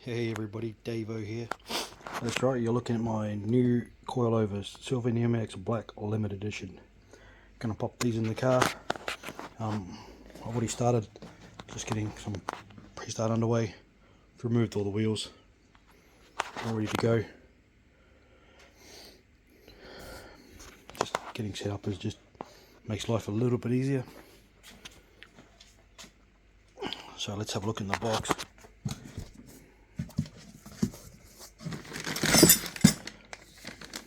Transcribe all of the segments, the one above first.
Hey everybody, Davo here. That's right, you're looking at my new Coilovers Silver Neomax Black Limited Edition. Gonna pop these in the car. I've already started, just getting some pre-start underway. Removed all the wheels, all ready to go. Just getting set up just makes life a little bit easier. So let's have a look in the box.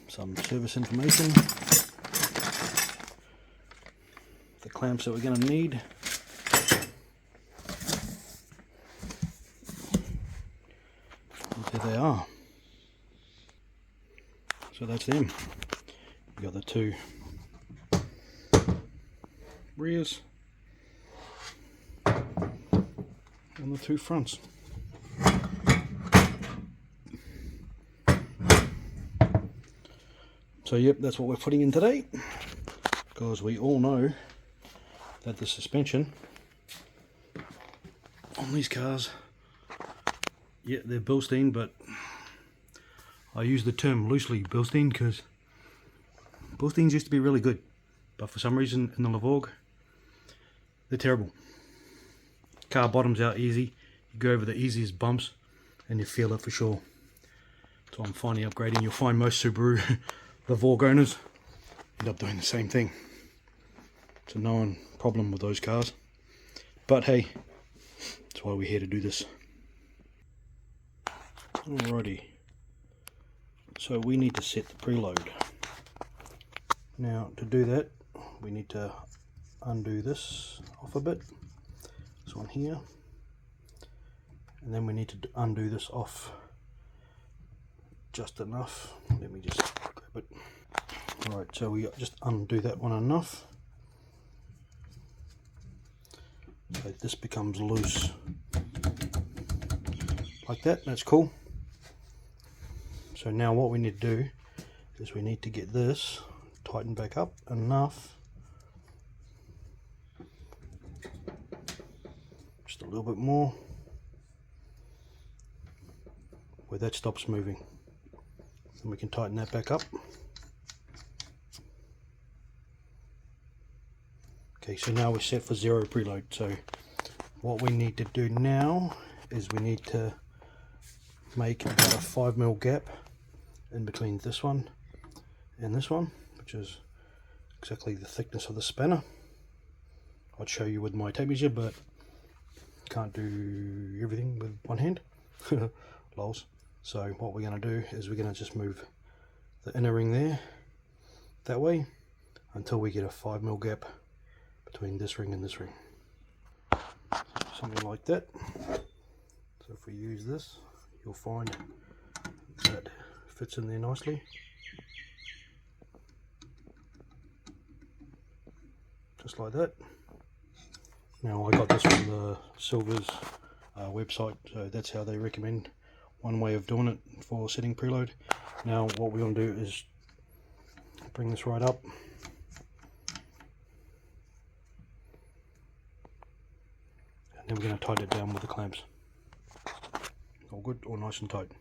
Some service information, the clamps that we're going to need, and there they are. So that's them. We got the two rears and the two fronts. So yep, that's what we're putting in today, because we all know that the suspension on these cars, yeah, they're Bilstein, but I use the term loosely Bilstein because Bilsteins used to be really good, but for some reason in the Levorg, they're terrible. Car bottoms out easy, you go over the easiest bumps and you feel it for sure. So I'm finally upgrading. You'll find most Subaru Levorg owners end up doing the same thing. It's a known problem with those cars, but hey, that's why we're here to do this. Alrighty, so we need to set the preload. Now to do that, we need to undo this off a bit, this one here, and then we need to undo this off just enough. Let me just grab it. Alright, so we just undo that one enough so this becomes loose like that. That's cool. So now what we need to do is we need to get this tightened back up enough, just a little bit more, where that stops moving. And we can tighten that back up. Okay, so now we're set for 0 preload. So what we need to do now is we need to make about a 5mm gap in between this one and this one, which is exactly the thickness of the spanner. I'd show you with my tape measure, but can't do everything with one hand. Lols. So what we're going to do is we're going to just move the inner ring there that way until we get a 5mm gap between this ring and this ring. Something like that. So if we use this, you'll find that fits in there nicely. Just like that. Now I got this from the Silver's website, so that's how they recommend one way of doing it for setting preload. Now what we're going to do is bring this right up, and then we're going to tighten it down with the clamps. All good, all nice and tight.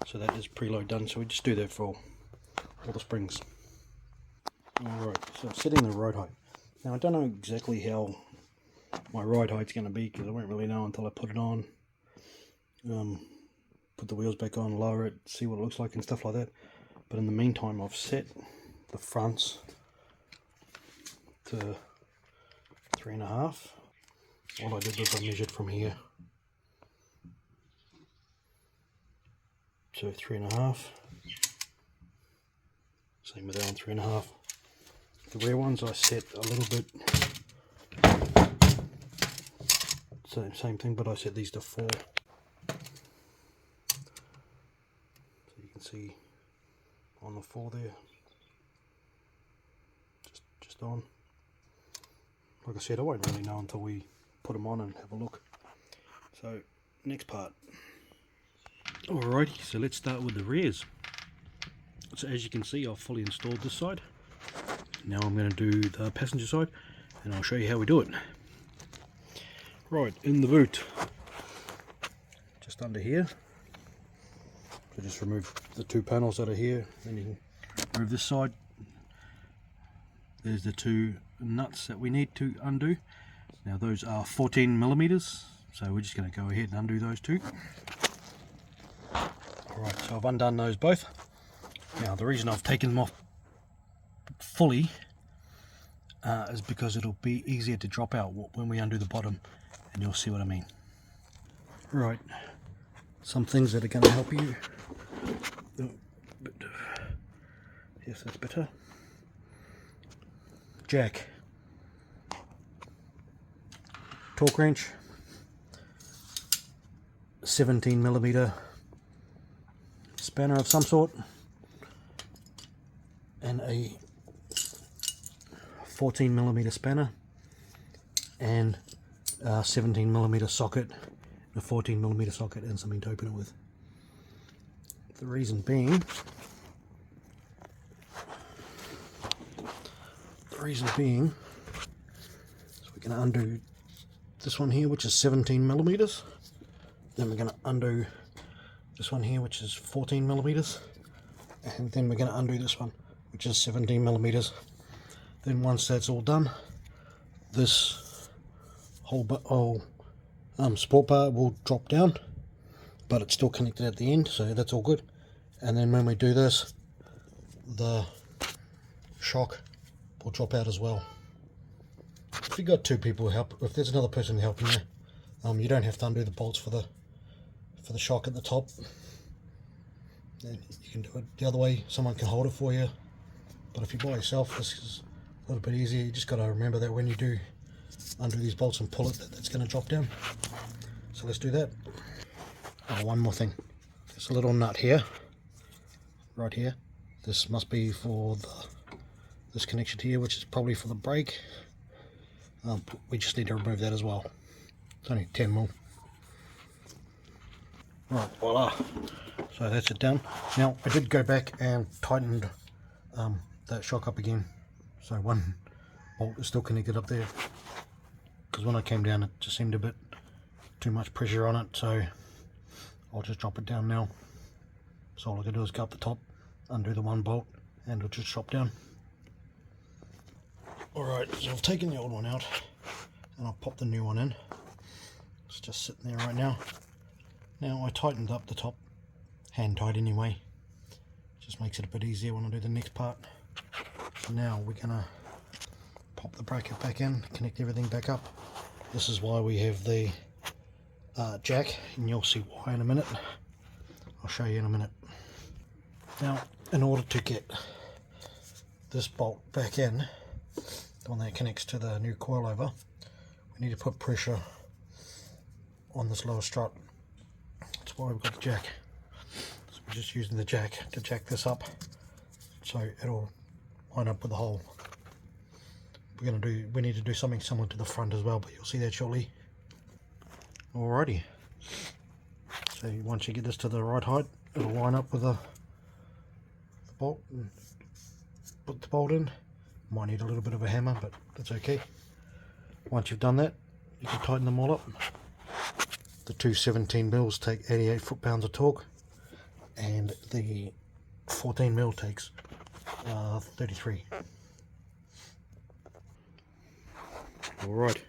So that is preload done. So we just do that for all the springs. Alright, so setting the ride height. Now I don't know exactly how my ride height's going to be, because I won't really know until I put it on. Put the wheels back on, lower it, see what it looks like and stuff like that. But in the meantime, I've set the fronts to 3.5. All I did was I measured from here. So 3.5. Same with that one, 3.5. The rear ones I set a little bit, same thing, but I set these to 4. So you can see on the 4 there, just on. Like I said, I won't really know until we put them on and have a look. So next part. Alrighty, so let's start with the rears. So as you can see, I've fully installed this side. Now I'm going to do the passenger side, and I'll show you how we do it. Right, in the boot, just under here, So just remove the two panels that are here, and you can remove this side. There's the two nuts that we need to undo. Now those are 14mm, so we're just going to go ahead and undo those two. Alright, so I've undone those both. Now the reason I've taken them off fully is because it'll be easier to drop out when we undo the bottom, and you'll see what I mean. Right, some things that are going to help you. Yes, that's better. Jack, torque wrench, 17mm spanner of some sort, and a 14mm spanner, and a 17mm socket, a 14mm socket, and something to open it with. The reason being, is we're going to undo this one here, which is 17mm. Then we're going to undo this one here, which is 14mm, and then we're going to undo this one, which is 17mm. Then once that's all done, this whole support bar will drop down, but it's still connected at the end, so that's all good. And then when we do this, the shock will drop out as well. If you've got two people help, if there's another person helping you, you don't have to undo the bolts for the shock at the top. And you can do it the other way, someone can hold it for you. But if you're by yourself, this is a little bit easier. You just got to remember that when you do undo these bolts and pull it, that's going to drop down. So let's do that. Oh, one more thing. There's a little nut here, right here. This must be for this connection here, which is probably for the brake. We just need to remove that as well. It's only 10mm. Right, voila. So that's it done. Now I did go back and tightened that shock up again. So one bolt is still connected up there, because when I came down it just seemed a bit too much pressure on it, so I'll just drop it down now. So all I can do is go up the top, undo the one bolt, and it'll just drop down. Alright, so I've taken the old one out and I'll pop the new one in. It's just sitting there right now. Now I tightened up the top, hand tight anyway. Just makes it a bit easier when I do the next part. So now we're gonna pop the bracket back in, connect everything back up. This is why we have the jack, and you'll see why in a minute. I'll show you in a minute. Now, in order to get this bolt back in, the one that connects to the new coilover, we need to put pressure on this lower strut. That's why we've got the jack. So we're just using the jack to jack this up, so it'll line up with the hole. We need to do something similar to the front as well, but you'll see that shortly. Alrighty. So once you get this to the right height, it'll line up with the bolt, and put the bolt in. Might need a little bit of a hammer, but that's okay. Once you've done that, you can tighten them all up. The two 17mm take 88 foot-pounds of torque, and the 14mm takes 33. Alright,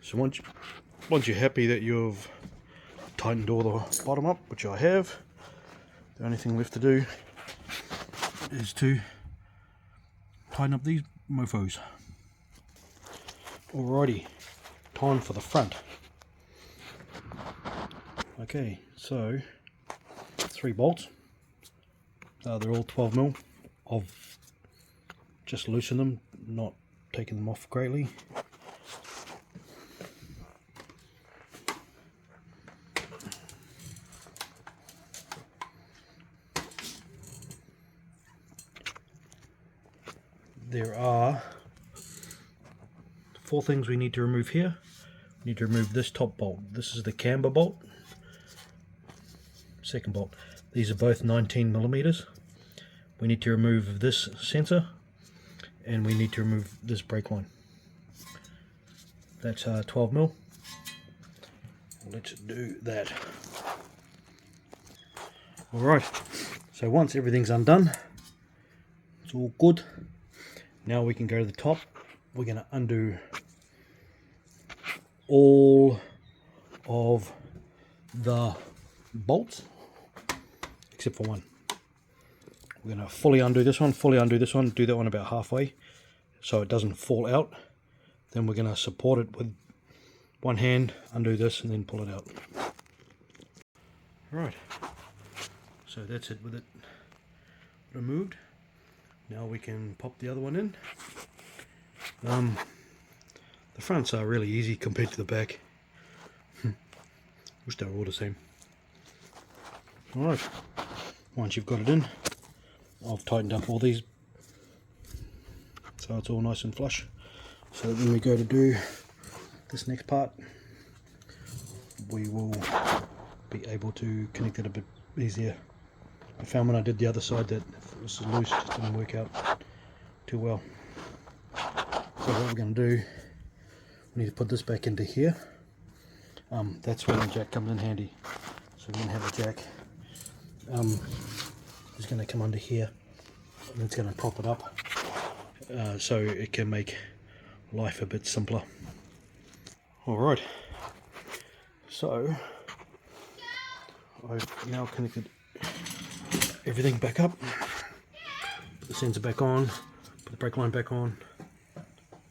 so once you're happy that you've tightened all the bottom up, which I have, the only thing left to do is to tighten up these mofos. Alrighty, time for the front. Okay, so 3 bolts. They're all 12mm. I've just loosened them, not taken them off greatly. There are 4 things we need to remove here. We need to remove this top bolt. This is the camber bolt. Second bolt. These are both 19mm. We need to remove this sensor, and we need to remove this brake line. That's 12mm. Let's do that. Alright, so once everything's undone, it's all good. Now we can go to the top. We're going to undo all of the bolts except for one. We're going to fully undo this one, do that one about halfway so it doesn't fall out. Then we're going to support it with one hand, undo this, and then pull it out. Right, so that's it with it removed. Now we can pop the other one in. The fronts are really easy compared to the back. Wish they were all the same. Alright, once you've got it in, I've tightened up all these so it's all nice and flush. So that when we go to do this next part, we will be able to connect it a bit easier. I found when I did the other side that if it was loose, it just didn't work out too well. So what we're going to do, we need to put this back into here. That's where the jack comes in handy. So we're going to have a jack. It's going to come under here, and it's going to prop it up, so it can make life a bit simpler. Alright, so I've now connected everything back up, put the sensor back on, put the brake line back on,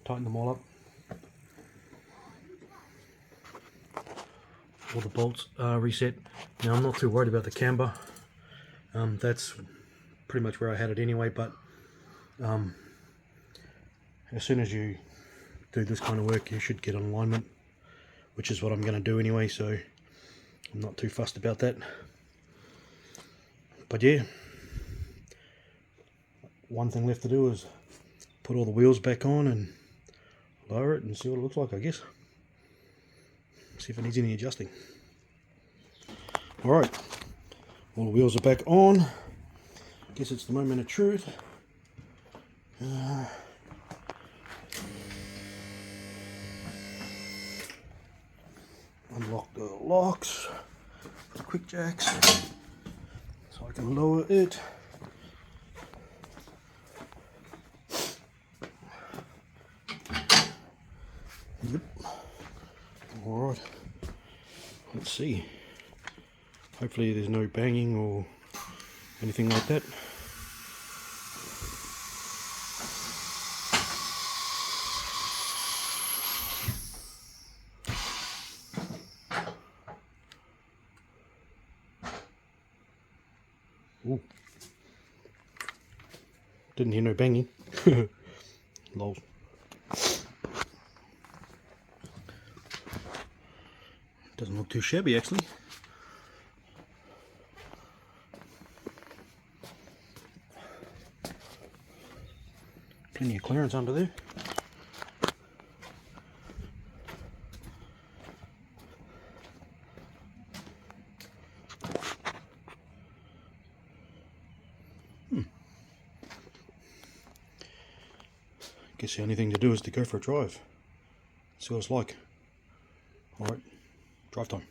tighten them all up. All the bolts are reset. Now I'm not too worried about the camber. That's pretty much where I had it anyway, but as soon as you do this kind of work, you should get an alignment, which is what I'm going to do anyway, so I'm not too fussed about that. But yeah, one thing left to do is put all the wheels back on and lower it and see what it looks like, I guess. See if it needs any adjusting. Alright, all the wheels are back on. Guess it's the moment of truth. Unlock the locks, the quick jacks, so I can lower it. Yep. Alright, let's see. Hopefully there's no banging or anything like that. Ooh. Didn't hear no banging. Lol. Doesn't look too shabby actually. Plenty of clearance under there. Guess the only thing to do is to go for a drive. See what it's like. Alright, drive time.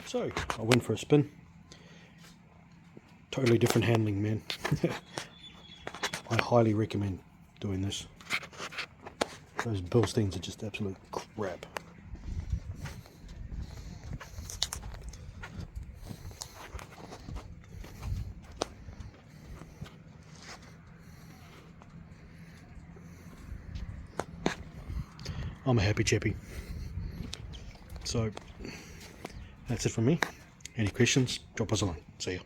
So, I went for a spin. Totally different handling, man. I highly recommend doing this. Those Bilsteins are just absolute crap. I'm a happy chappy. So that's it from me. Any questions, drop us a line. See ya.